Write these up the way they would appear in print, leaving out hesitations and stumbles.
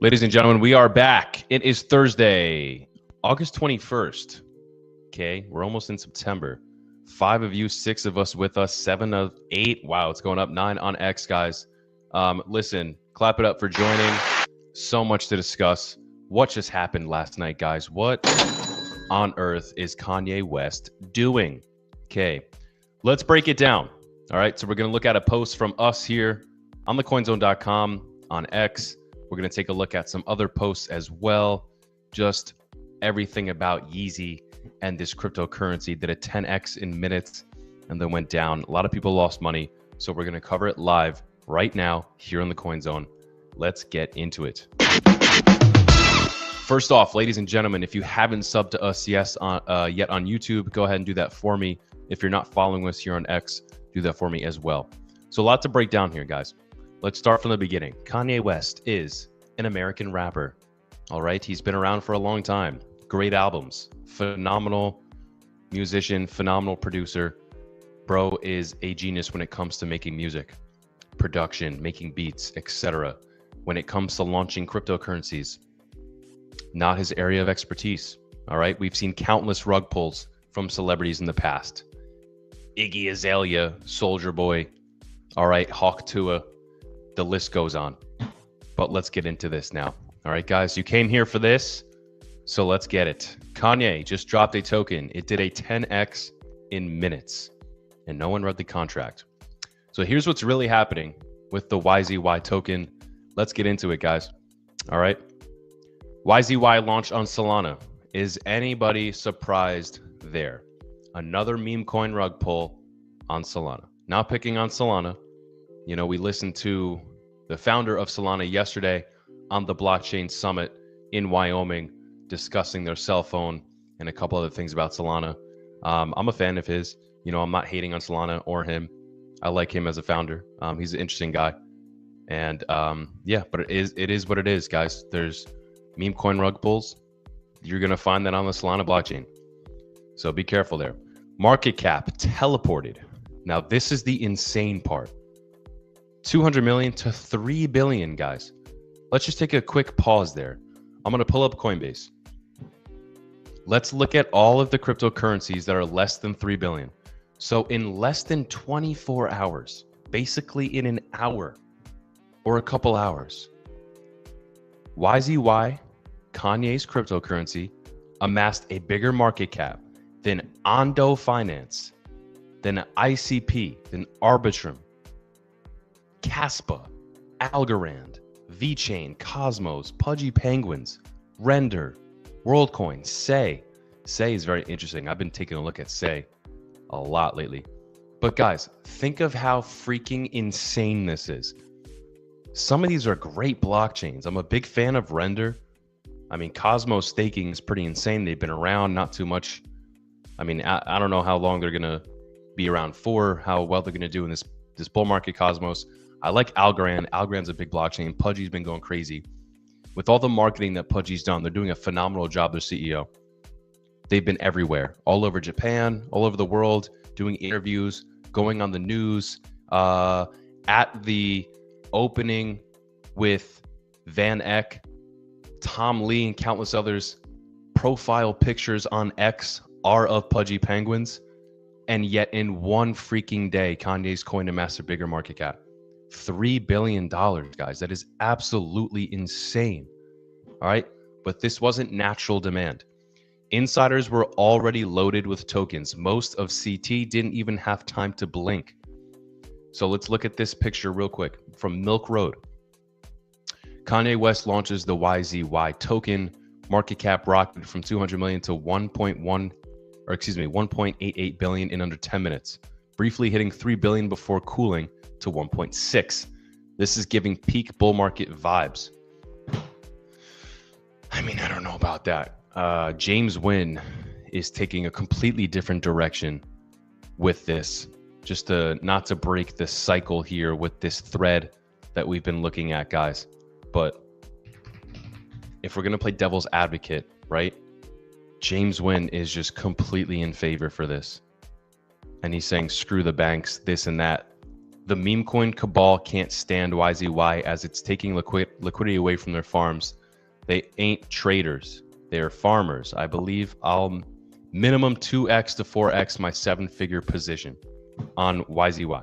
Ladies and gentlemen, we are back. It is Thursday, August 21st. Okay, we're almost in September. 5 of you, 6 of us with us, 7 of 8. Wow, it's going up 9 on X, guys. Listen, clap it up for joining. So much to discuss. What just happened last night, guys? What on earth is Kanye West doing? Okay, let's break it down. All right, so we're going to look at a post from us here on thecoinzone.com on X. We're going to take a look at some other posts as well. Just everything about Yeezy and this cryptocurrency did a 10x in minutes and then went down. A lot of people lost money. So we're going to cover it live right now here on the Coin Zone. Let's get into it. First off, ladies and gentlemen, if you haven't subbed to us yet on YouTube, go ahead and do that for me. If you're not following us here on X, do that for me as well. So a lot to break down here, guys. Let's start from the beginning. Kanye West is an American rapper. All right. He's been around for a long time. Great albums. Phenomenal musician, phenomenal producer. Bro is a genius when it comes to making music, production, making beats, etc. When it comes to launching cryptocurrencies, not his area of expertise. All right. We've seen countless rug pulls from celebrities in the past. Iggy Azalea, Soulja Boy. All right. Hawk Tuah. The list goes on, but let's get into this now. All right, guys, you came here for this, so let's get it. Kanye just dropped a token. It did a 10x in minutes, and no one read the contract. So here's what's really happening with the YZY token. Let's get into it, guys. All right. YZY launched on Solana. Is anybody surprised there? Another meme coin rug pull on Solana. Not picking on Solana. You know, we listened to the founder of Solana yesterday on the blockchain summit in Wyoming, discussing their cell phone and a couple other things about Solana. I'm a fan of his. You know, I'm not hating on Solana or him. I like him as a founder. He's an interesting guy. And yeah, but it is what it is, guys. There's meme coin rug pulls. You're going to find that on the Solana blockchain. So be careful there. Market cap teleported. Now, this is the insane part. 200 million to 3 billion, guys. Let's just take a quick pause there. I'm going to pull up Coinbase. Let's look at all of the cryptocurrencies that are less than 3 billion. So in less than 24 hours, basically in an hour or a couple hours, YZY, Kanye's cryptocurrency, amassed a bigger market cap than Ondo Finance, than ICP, than Arbitrum, Caspa, Algorand, VeChain, Cosmos, Pudgy Penguins, Render, WorldCoin, Say. Say is very interesting. I've been taking a look at Say a lot lately. But guys, think of how freaking insane this is. Some of these are great blockchains. I'm a big fan of Render. I mean, Cosmos staking is pretty insane. They've been around, not too much. I mean, I don't know how long they're going to be around for, how well they're going to do in this bull market, Cosmos. I like Algorand. Algorand's a big blockchain. Pudgy's been going crazy. With all the marketing that Pudgy's done, they're doing a phenomenal job, their CEO. They've been everywhere, all over Japan, all over the world, doing interviews, going on the news, at the opening with Van Eck, Tom Lee, and countless others. Profile pictures on X are of Pudgy Penguins. And yet in one freaking day, Kanye's coin amassed a bigger market cap. $3 billion, guys. That is absolutely insane. All right. But this wasn't natural demand. Insiders were already loaded with tokens. Most of CT didn't even have time to blink. So let's look at this picture real quick from Milk Road. Kanye West launches the YZY token. Market cap rocketed from 200 million to 1.88 billion in under 10 minutes, briefly hitting 3 billion before cooling to 1.6. This is giving peak bull market vibes. I mean, I don't know about that. James Wynn is taking a completely different direction with this, just not to break the cycle here with this thread that we've been looking at, guys. But if we're going to play devil's advocate, right? James Wynn is just completely in favor for this. And he's saying, screw the banks, this and that. The meme coin cabal can't stand YZY as it's taking liquidity away from their farms. They ain't traders. They are farmers. I believe I'll minimum 2x to 4x my 7-figure position on YZY.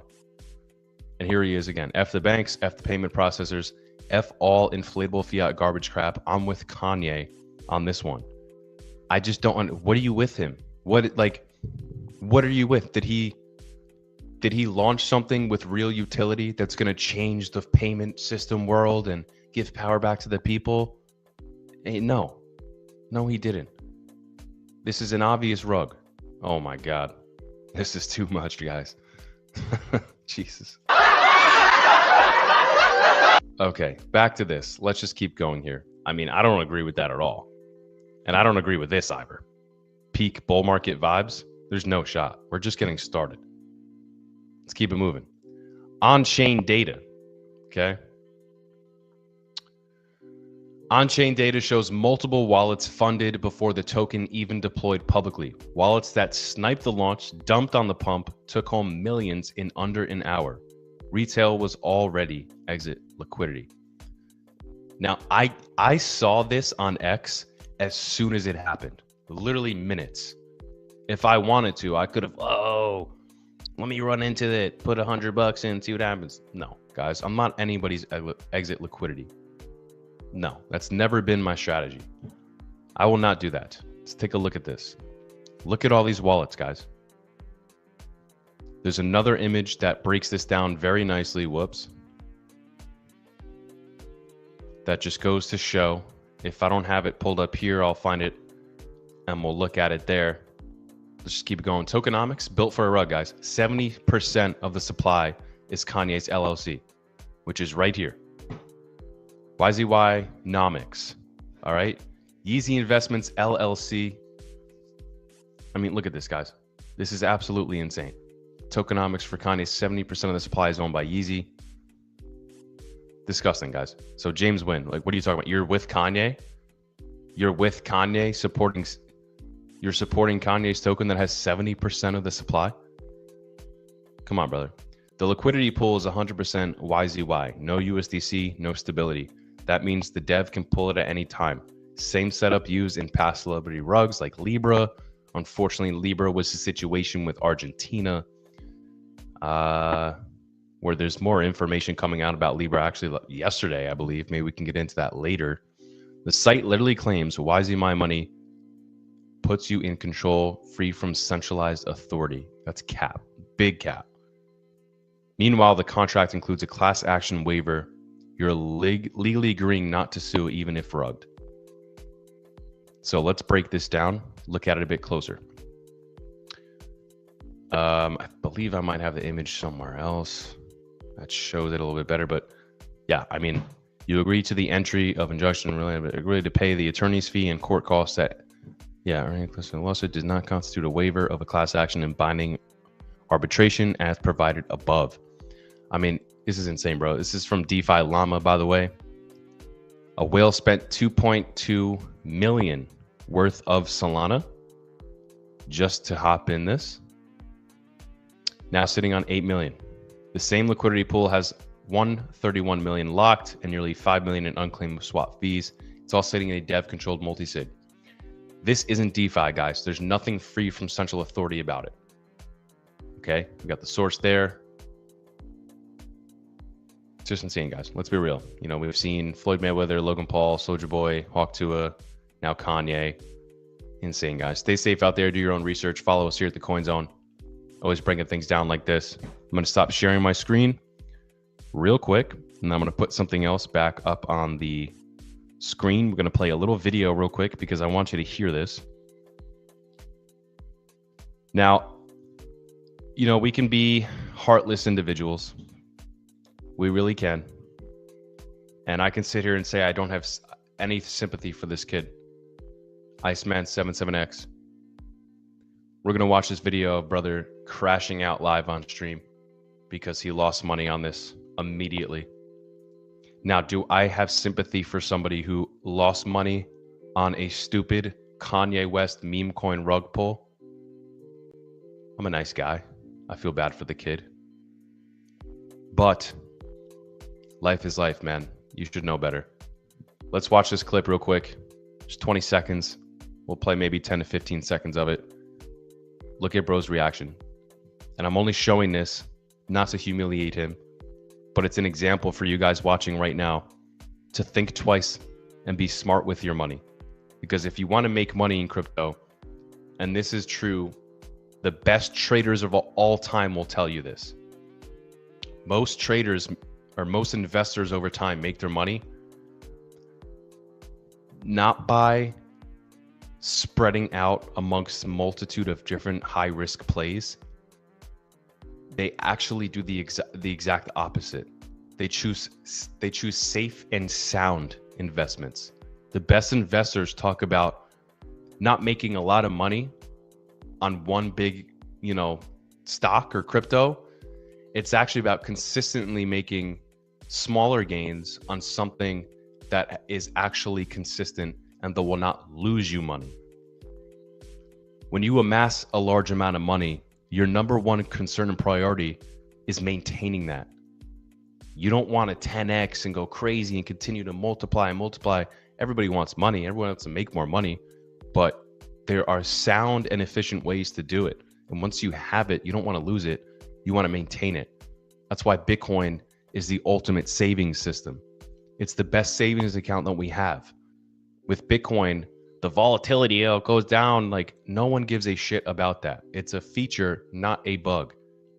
And here he is again. F the banks, F the payment processors, F all inflatable fiat garbage crap. I'm with Kanye on this one. I just don't. What are you with him? What are you with? Did he launch something with real utility that's going to change the payment system world and give power back to the people? No, he didn't. This is an obvious rug. Oh my God. This is too much, guys. Jesus. Okay, back to this. Let's just keep going here. I mean, I don't agree with that at all. And I don't agree with this either. Peak bull market vibes. There's no shot. We're just getting started. Let's keep it moving. On-chain data. Okay. On-chain data shows multiple wallets funded before the token even deployed publicly. Wallets that sniped the launch, dumped on the pump, took home millions in under an hour. Retail was already exit liquidity. Now, I saw this on X as soon as it happened. Literally minutes. If I wanted to, I could have, let me run into it, put $100 in, see what happens. No, guys, I'm not anybody's exit liquidity. No, that's never been my strategy. I will not do that. Let's take a look at this. Look at all these wallets, guys. There's another image that breaks this down very nicely. Whoops. That just goes to show, if I don't have it pulled up here, I'll find it and we'll look at it there. Let's just keep it going. Tokenomics, built for a rug, guys. 70% of the supply is Kanye's LLC, which is right here. YZY Nomics, all right? Yeezy Investments LLC. I mean, look at this, guys. This is absolutely insane. Tokenomics for Kanye, 70% of the supply is owned by Yeezy. Disgusting, guys. So James Wynn, like, what are you talking about? You're with Kanye? You're with Kanye supporting... You're supporting Kanye's token that has 70% of the supply? Come on, brother. The liquidity pool is 100% YZY. No USDC, no stability. That means the dev can pull it at any time. Same setup used in past celebrity rugs like Libra. Unfortunately, Libra was the situation with Argentina, where there's more information coming out about Libra actually yesterday, I believe. Maybe we can get into that later. The site literally claims YZ My Money puts you in control, free from centralized authority. That's cap, big cap. Meanwhile, the contract includes a class action waiver. You're legally agreeing not to sue even if rugged. So let's break this down, look at it a bit closer. I believe I might have the image somewhere else that shows it a little bit better, but yeah, I mean, you agree to the entry of injunction, agree to pay the attorney's fee and court costs that, yeah, lawsuit does not constitute a waiver of a class action and binding arbitration as provided above. I mean, this is insane, bro. This is from DeFi Llama, by the way. A whale spent 2.2 million worth of Solana just to hop in this. Now sitting on 8 million. The same liquidity pool has 131 million locked and nearly 5 million in unclaimed swap fees. It's all sitting in a dev controlled multisig. This isn't DeFi, guys. There's nothing free from central authority about it. Okay, we got the source there. It's just insane, guys. Let's be real. You know, we've seen Floyd Mayweather, Logan Paul, Soulja Boy, Hawk Tuah, now Kanye. Insane, guys. Stay safe out there. Do your own research. Follow us here at the Coin Zone. Always bringing things down like this. I'm going to stop sharing my screen real quick, and I'm going to put something else back up on the screen. We're going to play a little video real quick because I want you to hear this. Now, you know, we can be heartless individuals. We really can. And I can sit here and say I don't have any sympathy for this kid. Iceman 77X. We're going to watch this video of brother crashing out live on stream because he lost money on this immediately. Now, do I have sympathy for somebody who lost money on a stupid Kanye West meme coin rug pull? I'm a nice guy. I feel bad for the kid. But life is life, man. You should know better. Let's watch this clip real quick. Just 20 seconds. We'll play maybe 10 to 15 seconds of it. Look at bro's reaction. And I'm only showing this not to humiliate him, but it's an example for you guys watching right now to think twice and be smart with your money. Because if you want to make money in crypto, and this is true, the best traders of all time will tell you this. Most traders or most investors over time make their money not by spreading out amongst a multitude of different high risk plays. They actually do the exact opposite. They choose safe and sound investments. The best investors talk about not making a lot of money on one big, stock or crypto. It's actually about consistently making smaller gains on something that is actually consistent and that will not lose you money. When you amass a large amount of money, your number one concern and priority is maintaining that. You don't want to 10x and go crazy and continue to multiply and multiply. Everybody wants money. Everyone wants to make more money, but there are sound and efficient ways to do it. And once you have it, you don't want to lose it. You want to maintain it. That's why Bitcoin is the ultimate savings system. It's the best savings account that we have. With Bitcoin, the volatility, it goes down. Like, no one gives a shit about that. It's a feature, not a bug.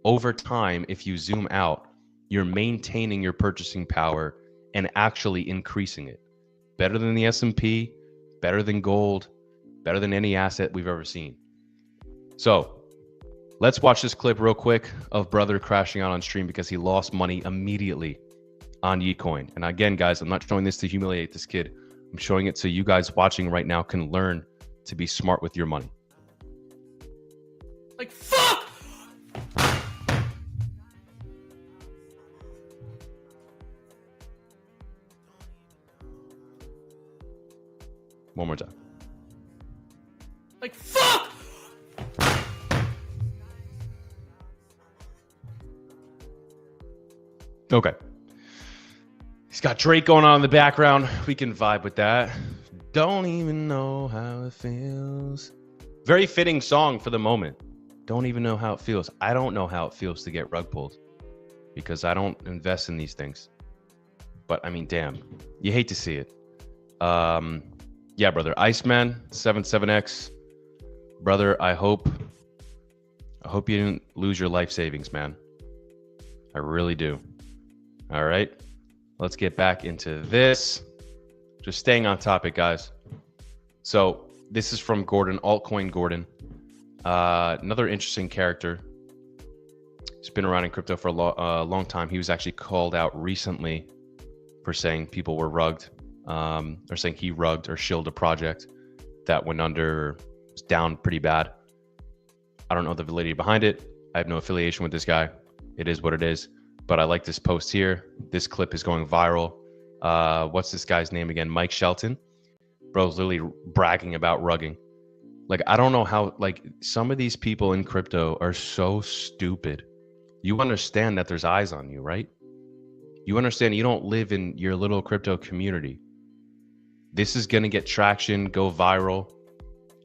Over time, if you zoom out, you're maintaining your purchasing power and actually increasing it. Better than the S&P, better than gold, better than any asset we've ever seen. So let's watch this clip real quick of brother crashing out on stream because he lost money immediately on Yecoin. And again, guys, I'm not showing this to humiliate this kid. I'm showing it so you guys watching right now can learn to be smart with your money. Like, fuck! One more time. Like, fuck! Okay. He's got Drake going on in the background. We can vibe with that. Don't even know how it feels. Very fitting song for the moment. Don't even know how it feels. I don't know how it feels to get rug pulled because I don't invest in these things. But I mean, damn, you hate to see it. Yeah, brother. Iceman 77X. Brother, I hope you didn't lose your life savings, man. I really do. All right. Let's get back into this. Just staying on topic, guys. So this is from Gordon, altcoin Gordon. Another interesting character. He's been around in crypto for a long time. He was actually called out recently for saying people were rugged, or saying he rugged or shilled a project that went under, was down pretty bad. I don't know the validity behind it. I have no affiliation with this guy. It is what it is. But I like this post here. This clip is going viral. What's this guy's name again? Mike Shelton. Bro's literally bragging about rugging. Like, I don't know how, like, some of these people in crypto are so stupid. You understand that there's eyes on you, right? You understand you don't live in your little crypto community. This is going to get traction, go viral,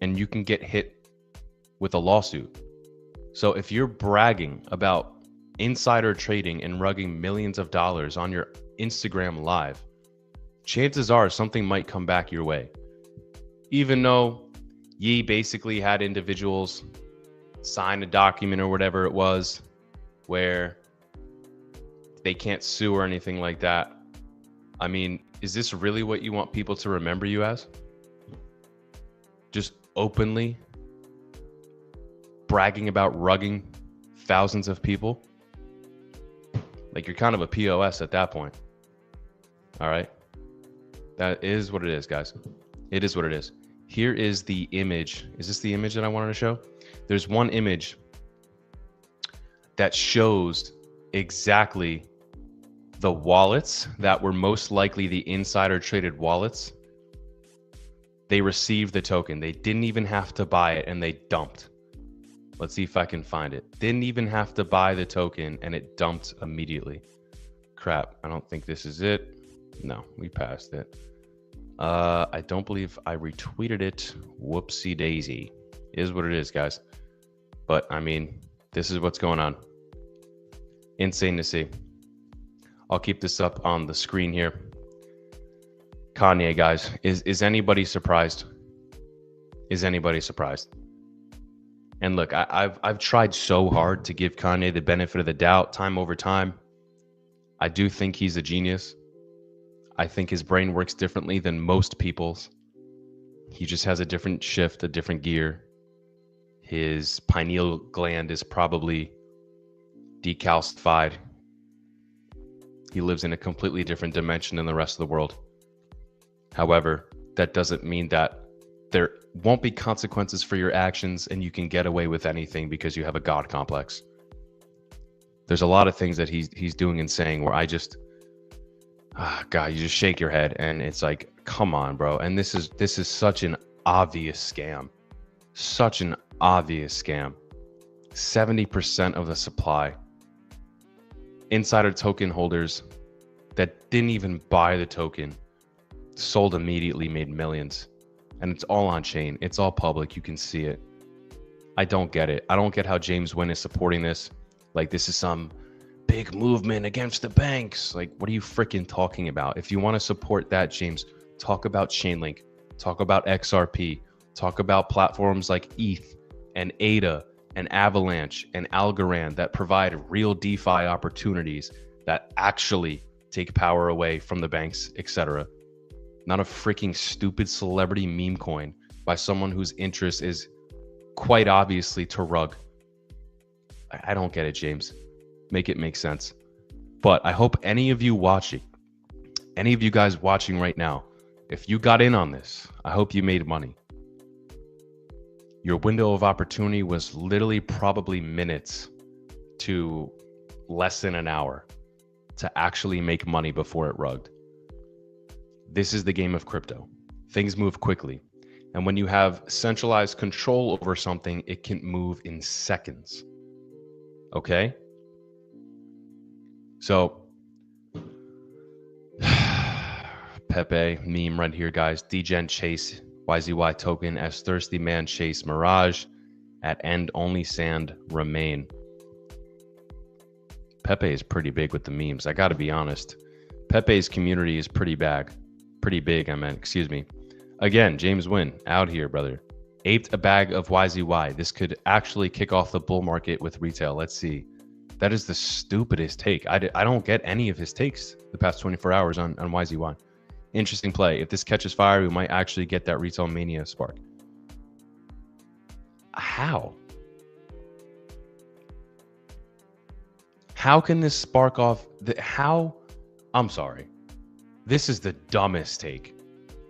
and you can get hit with a lawsuit. So if you're bragging about insider trading and rugging millions of dollars on your Instagram live, chances are something might come back your way. Even though Yee basically had individuals sign a document or whatever it was where they can't sue or anything like that. I mean, is this really what you want people to remember you as? Just openly bragging about rugging thousands of people? Like, you're kind of a POS at that point. All right. That is what it is, guys. It is what it is. Here is the image. Is this the image that I wanted to show? There's one image that shows exactly the wallets that were most likely the insider traded wallets. They received the token. They didn't even have to buy it, and they dumped. Let's see if I can find it. Didn't even have to buy the token and it dumped immediately. Crap, I don't think this is it. No, we passed it. I don't believe I retweeted it. Whoopsie daisy. Is what it is, guys. But I mean, this is what's going on. Insane to see. I'll keep this up on the screen here. Kanye, guys, is anybody surprised? Is anybody surprised? And look, I've tried so hard to give Kanye the benefit of the doubt time over time. I do think he's a genius. I think his brain works differently than most people's. He just has a different shift, a different gear. His pineal gland is probably decalcified. He lives in a completely different dimension than the rest of the world. However, that doesn't mean that there won't be consequences for your actions and you can get away with anything because you have a God complex. There's a lot of things that he's doing and saying where I just, God, you just shake your head and it's like, come on, bro. And this is such an obvious scam. Such an obvious scam. 70% of the supply. Insider token holders that didn't even buy the token sold immediately, made millions. And it's all on chain. It's all public. You can see it. I don't get it. I don't get how James Nguyen is supporting this. Like this is some big movement against the banks. Like, what are you freaking talking about? If you want to support that, James, talk about Chainlink, talk about XRP, talk about platforms like ETH and ADA and Avalanche and Algorand that provide real DeFi opportunities that actually take power away from the banks, etc. Not a freaking stupid celebrity meme coin by someone whose interest is quite obviously to rug. I don't get it, James. Make it make sense. But I hope any of you watching, any of you guys watching right now, if you got in on this, I hope you made money. Your window of opportunity was literally probably minutes to less than an hour to actually make money before it rugged. This is the game of crypto. Things move quickly. And when you have centralized control over something, it can move in seconds. Okay? So, Pepe meme right here, guys. Degen chase YZY token as thirsty man chase mirage. At end only sand remain. Pepe is pretty big with the memes. I got to be honest. Pepe's community is pretty big, excuse me. Again, James Nguyen out here, brother. Aped a bag of YZY. This could actually kick off the bull market with retail. Let's see. That is the stupidest take. I don't get any of his takes the past 24 hours on YZY. Interesting play. If this catches fire, we might actually get that retail mania spark. How? How can this spark off? I'm sorry. This is the dumbest take.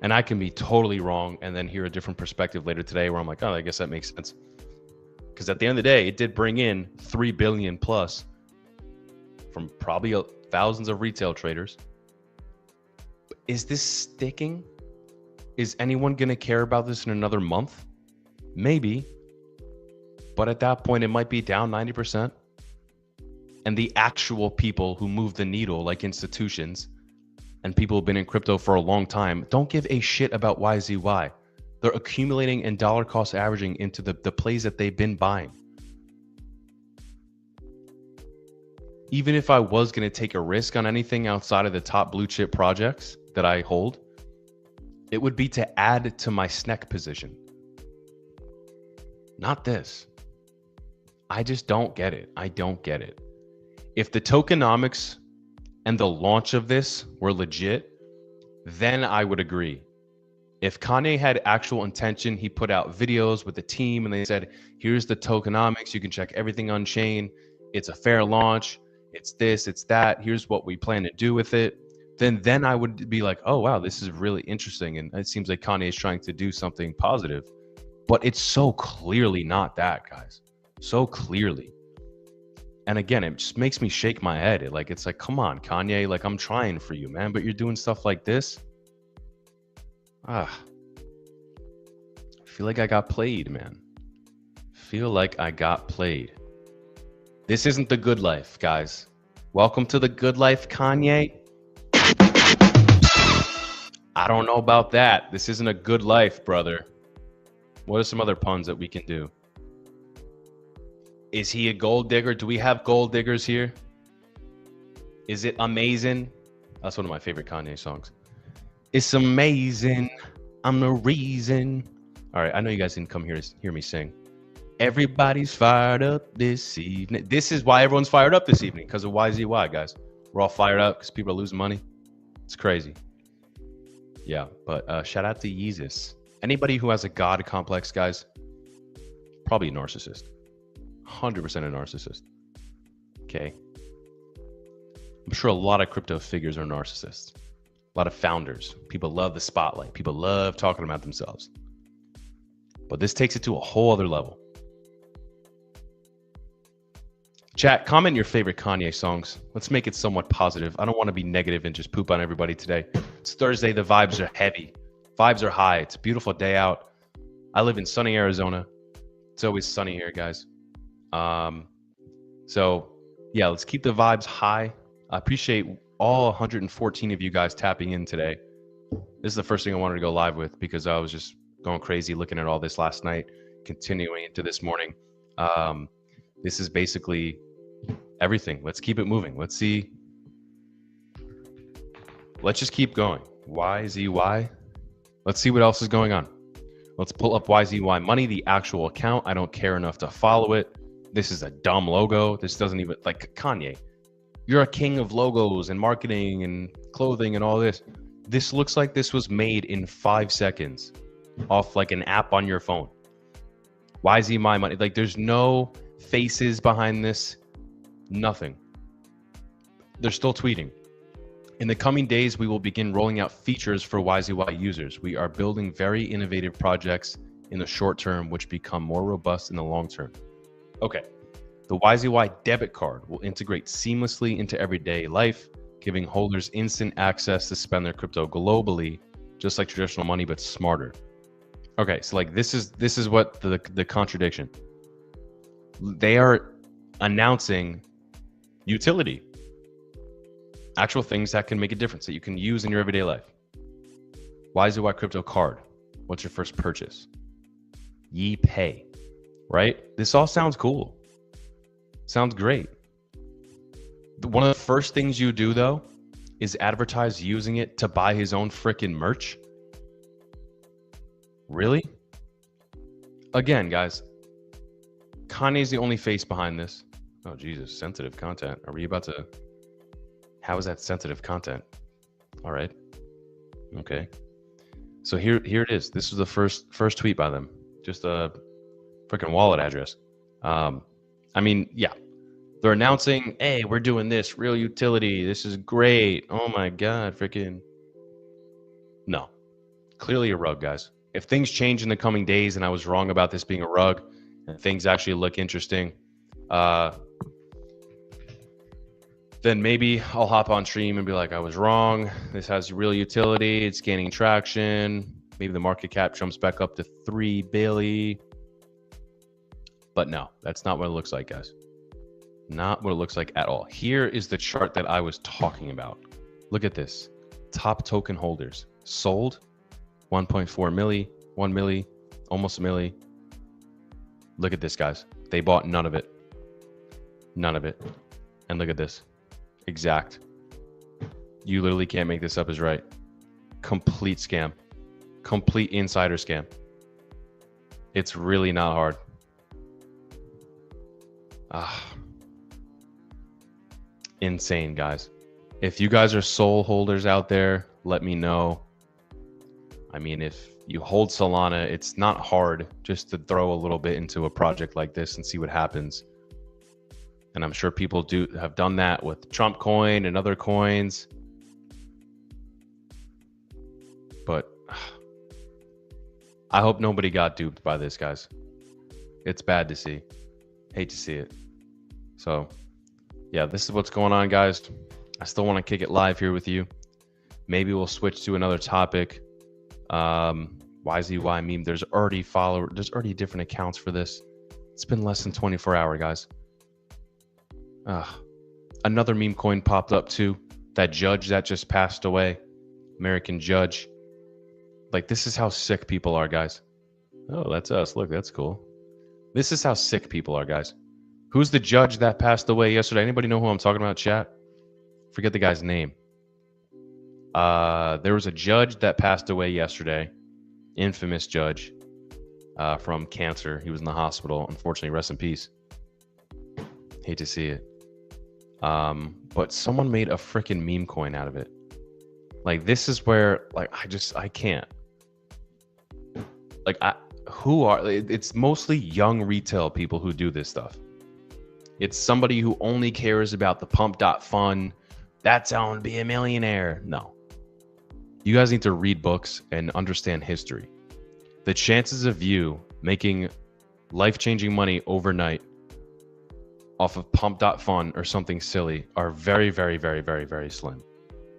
And I can be totally wrong and then hear a different perspective later today where I'm like, oh, I guess that makes sense. Because at the end of the day, it did bring in 3 billion plus from probably thousands of retail traders. Is this sticking? Is anyone going to care about this in another month? Maybe. But at that point, it might be down 90%. And the actual people who move the needle, like institutions and people who've been in crypto for a long time, don't give a shit about YZY. They're accumulating and dollar cost averaging into the plays that they've been buying. Even if I was going to take a risk on anything outside of the top blue chip projects that I hold, it would be to add to my SNEC position. Not this. I just don't get it. I don't get it. If the tokenomics and the launch of this were legit, then I would agree. If Kanye had actual intention, he put out videos with the team and they said, here's the tokenomics. You can check everything on chain. It's a fair launch. It's this, it's that. Here's what we plan to do with it. Then I would be like, oh, wow, this is really interesting. And it seems like Kanye is trying to do something positive. But it's so clearly not that, guys. So clearly. And again, it just makes me shake my head. It's like, come on, Kanye, like I'm trying for you, man. But you're doing stuff like this. I feel like I got played, man. feel like I got played. This isn't the good life, guys. Welcome to the good life, Kanye. I don't know about that. This isn't a good life, brother. What are some other puns that we can do? Is he a gold digger? Do we have gold diggers here? Is it amazing? That's one of my favorite Kanye songs. It's amazing. I'm the reason. All right, I know you guys didn't come here to hear me sing. Everybody's fired up this evening. This is why everyone's fired up this evening, because of YZY, guys. We're all fired up because people are losing money. It's crazy. Yeah, but shout out to Yeezy. Anybody who has a God complex, guys, probably a narcissist. 100% a narcissist. Okay. I'm sure a lot of crypto figures are narcissists. A lot of founders. People love the spotlight. People love talking about themselves. But this takes it to a whole other level. Chat, comment your favorite Kanye songs. Let's make it somewhat positive. I don't want to be negative and just poop on everybody today. It's Thursday. The vibes are heavy. Vibes are high. It's a beautiful day out. I live in sunny Arizona. It's always sunny here, guys. So yeah, let's keep the vibes high. I appreciate all 114 of you guys tapping in today. This is the first thing I wanted to go live with because I was just going crazy looking at all this last night, continuing into this morning. This is basically everything. Let's keep it moving. Let's see. Let's just keep going. YZY. Let's see what else is going on. Let's pull up YZY Money, the actual account. I don't care enough to follow it. This is a dumb logo. This doesn't even, like, Kanye, you're a king of logos and marketing and clothing and all this. This looks like this was made in 5 seconds off like an app on your phone. YZY Money. Like, there's no faces behind this. Nothing. They're still tweeting. In the coming days, we will begin rolling out features for YZY users. We are building very innovative projects in the short term, which become more robust in the long term. Okay. The YZY debit card will integrate seamlessly into everyday life, giving holders instant access to spend their crypto globally, just like traditional money, but smarter. Okay, so like this is what the contradiction. They are announcing utility. Actual things that can make a difference that you can use in your everyday life. YZY crypto card. What's your first purchase? Pay, right? This all sounds cool. Sounds great. One of the first things you do though is advertise using it to buy his own freaking merch. Really? Again, guys, Kanye's the only face behind this. Oh, Jesus, sensitive content. Are we about to... How is that sensitive content? All right. Okay. So here it is. This is the first tweet by them. Just a freaking wallet address. I mean, yeah. They're announcing, hey, we're doing this, real utility. This is great. Oh my God, freaking. No. Clearly a rug, guys. If things change in the coming days and I was wrong about this being a rug and things actually look interesting, then maybe I'll hop on stream and be like, I was wrong. This has real utility. It's gaining traction. Maybe the market cap jumps back up to 3 billion. But no, that's not what it looks like, guys. Not what it looks like at all. Here is the chart that I was talking about. Look at this. Top token holders. Sold 1.4 milli, 1 milli, almost a milli. Look at this, guys. They bought none of it. None of it. And look at this. Exact. You literally can't make this up as right. Complete scam. Complete insider scam. It's really not hard. Insane, guys. If you guys are soul holders out there, let me know. I mean, if you hold Solana, it's not hard just to throw a little bit into a project like this and see what happens. And I'm sure people have done that with Trump coin and other coins. But I hope nobody got duped by this, guys. It's bad to see. Hate to see it. So, yeah, this is what's going on, guys. I still want to kick it live here with you. Maybe we'll switch to another topic. YZY meme. There's already different accounts for this. It's been less than 24 hours, guys. Another meme coin popped up too. That judge that just passed away, American judge. Like, this is how sick people are, guys. Oh, that's us. Look, that's cool. This is how sick people are, guys. Who's the judge that passed away yesterday? Anybody know who I'm talking about, chat? Forget the guy's name. There was a judge that passed away yesterday. Infamous judge from cancer. He was in the hospital. Unfortunately, rest in peace. Hate to see it. But someone made a freaking meme coin out of it. Like, this is where, like, I can't. Like, it's mostly young retail people who do this stuff. It's somebody who only cares about the pump.fun. That's how I'm gonna be a millionaire. No. You guys need to read books and understand history. The chances of you making life-changing money overnight off of pump.fun or something silly are very, very, very, very, very slim.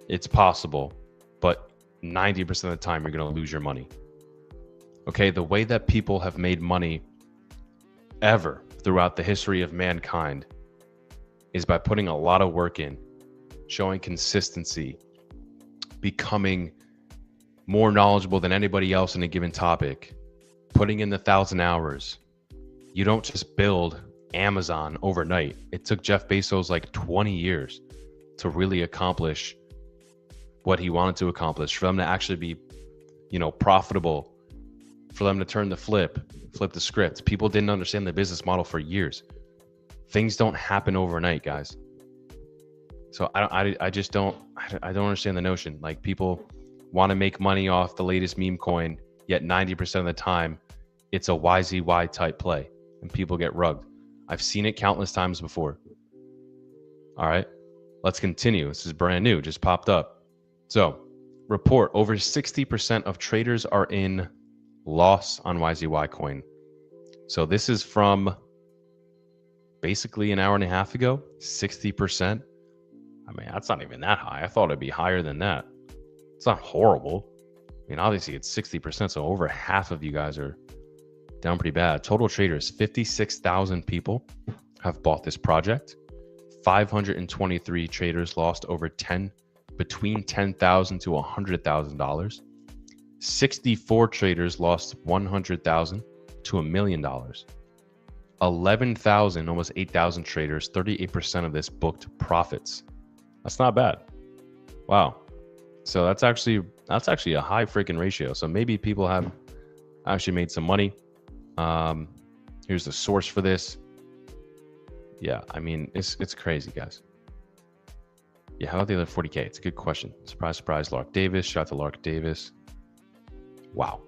It's possible, but 90% of the time you're going to lose your money. Okay, the way that people have made money ever throughout the history of mankind is by putting a lot of work in, showing consistency, becoming more knowledgeable than anybody else in a given topic, putting in the 1,000 hours. You don't just build Amazon overnight. It took Jeff Bezos like 20 years to really accomplish what he wanted to accomplish, for them to actually be, profitable, for them to turn the flip the script. People didn't understand the business model for years. Things don't happen overnight, guys. So I just don't understand the notion. Like, people want to make money off the latest meme coin, yet 90% of the time it's a YZY type play and people get rugged. I've seen it countless times before. All right, let's continue. This is brand new, just popped up. So, report, over 60% of traders are in loss on YZY coin. So this is from basically an hour and a half ago, 60%. I mean, that's not even that high. I thought it'd be higher than that. It's not horrible. I mean, obviously it's 60%, so over half of you guys are down pretty bad. Total traders, 56,000 people have bought this project. 523 traders lost between $10,000 to $100,000. 64 traders lost $100,000 to $1 million. 11,000, almost 8,000 traders, 38% of this booked profits. That's not bad. Wow. So that's actually a high freaking ratio. So maybe people have actually made some money. Here's the source for this. Yeah, I mean, it's crazy, guys. Yeah, how about the other 40K? It's a good question. Surprise, surprise, Lark Davis. Shout out to Lark Davis. Wow.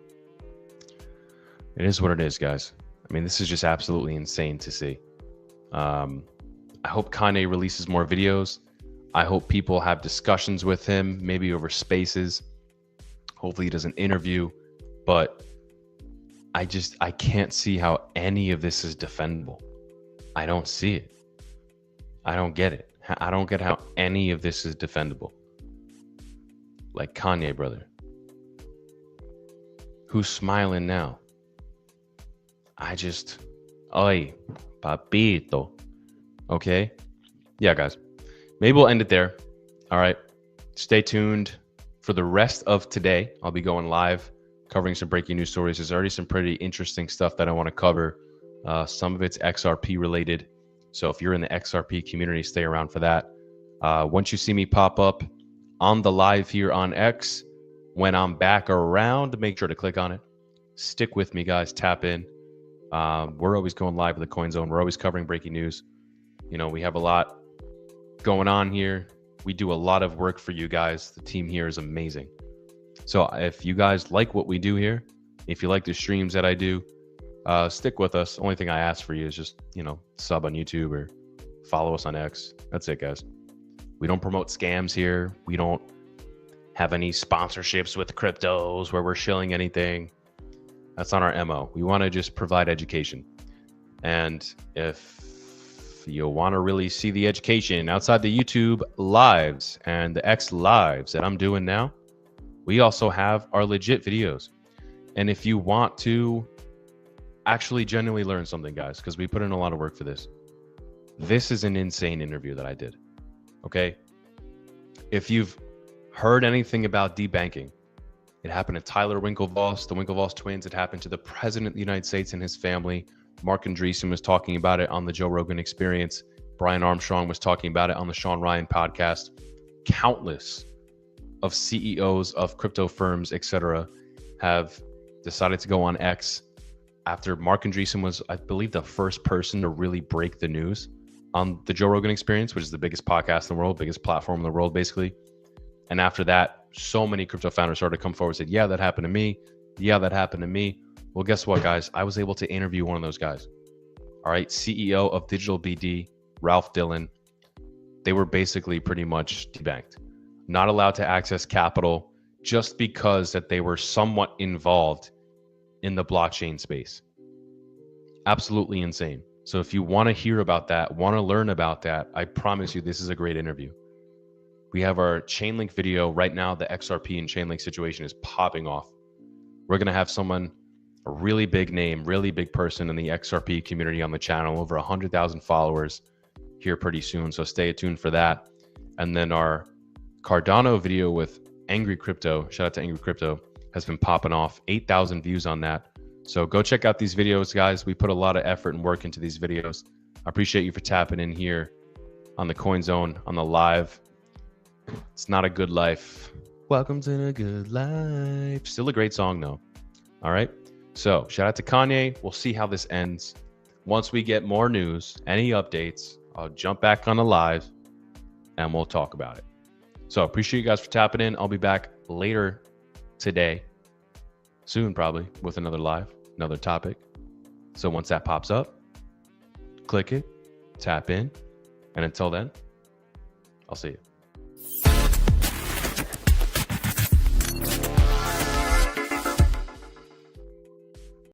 It is what it is, guys. I mean, this is just absolutely insane to see. I hope Kanye releases more videos. I hope people have discussions with him, maybe over spaces. Hopefully he does an interview. But I can't see how any of this is defendable. I don't see it. I don't get it. I don't get how any of this is defendable. Like, Kanye, brother. Who's smiling now? Ay, papito. Okay? Yeah, guys. Maybe we'll end it there. All right. Stay tuned for the rest of today. I'll be going live, covering some breaking news stories. There's already some pretty interesting stuff that I want to cover. Some of it's XRP related. So if you're in the XRP community, stay around for that. Once you see me pop up on the live here on X, when I'm back around, make sure to click on it. Stick with me, guys. Tap in. We're always going live with the Coin Zone. We're always covering breaking news. We have a lot going on here. We do a lot of work for you guys. The team here is amazing. So if you guys like what we do here, if you like the streams that I do, stick with us. Only thing I ask for you is just, sub on YouTube or follow us on X. That's it, guys. We don't promote scams here. We don't have any sponsorships with cryptos where we're shilling anything. That's not our MO. We want to just provide education. And if you want to really see the education outside the YouTube lives and the X lives that I'm doing now, we also have our legit videos. And if you want to actually genuinely learn something, guys, because we put in a lot of work for this. This is an insane interview that I did. Okay. If you've heard anything about debanking, it happened to Tyler Winklevoss, the Winklevoss twins. It happened to the president of the United States and his family. Mark Andreessen was talking about it on the Joe Rogan Experience. Brian Armstrong was talking about it on the Sean Ryan podcast. Countless of CEOs of crypto firms, etc., have decided to go on X after Mark Andreessen was, I believe, the first person to really break the news on the Joe Rogan Experience, which is the biggest podcast in the world, biggest platform in the world, basically. And after that, so many crypto founders started to come forward and said, yeah, that happened to me. Yeah, that happened to me. Well, guess what, guys? I was able to interview one of those guys. All right. CEO of Digital BD, Ralph Dillon. They were basically pretty much debanked, not allowed to access capital just because that they were somewhat involved in the blockchain space. Absolutely insane. So if you want to hear about that, want to learn about that, I promise you this is a great interview. We have our Chainlink video right now. The XRP and Chainlink situation is popping off. We're going to have someone, a really big name, really big person in the XRP community on the channel, over 100,000 followers here pretty soon. So stay tuned for that. And then our Cardano video with Angry Crypto, shout out to Angry Crypto, has been popping off. 8,000 views on that. So go check out these videos, guys. We put a lot of effort and work into these videos. I appreciate you for tapping in here on the Coin Zone, on the live. It's not a good life. Welcome to the good life. Still a great song, though. All right. So shout out to Kanye. We'll see how this ends. Once we get more news, any updates, I'll jump back on the live and we'll talk about it. So appreciate you guys for tapping in. I'll be back later today, soon probably, with another live, another topic. So once that pops up, click it, tap in. And until then, I'll see you.